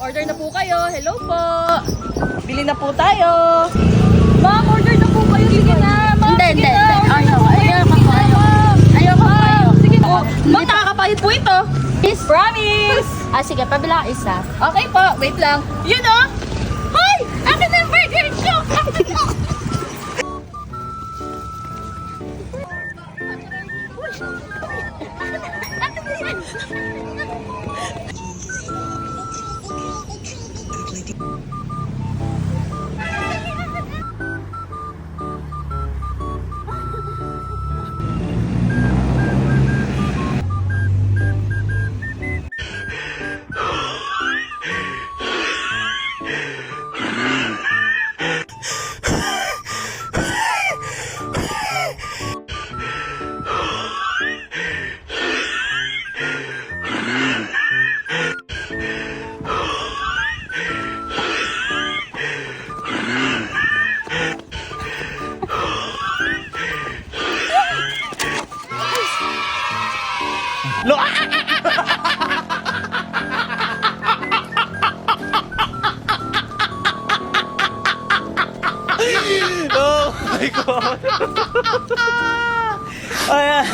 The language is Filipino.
order na po kayo. Hello po. Bili na po tayo. Ma'am, order na po kayo. Sige na. Ma'am, Hindi, sige hindi, na. hindi. Ayaw, Order ayaw na po. ako, ayaw. Ayaw ako, Ma'am, ayaw. sige na. Ma'am, nakakapahit po ito. Is, Promise. sige, pabila ka isa. Okay po, wait lang. Yun o. Hoy! Akin na yung burger ko! Oh my God! Ayan.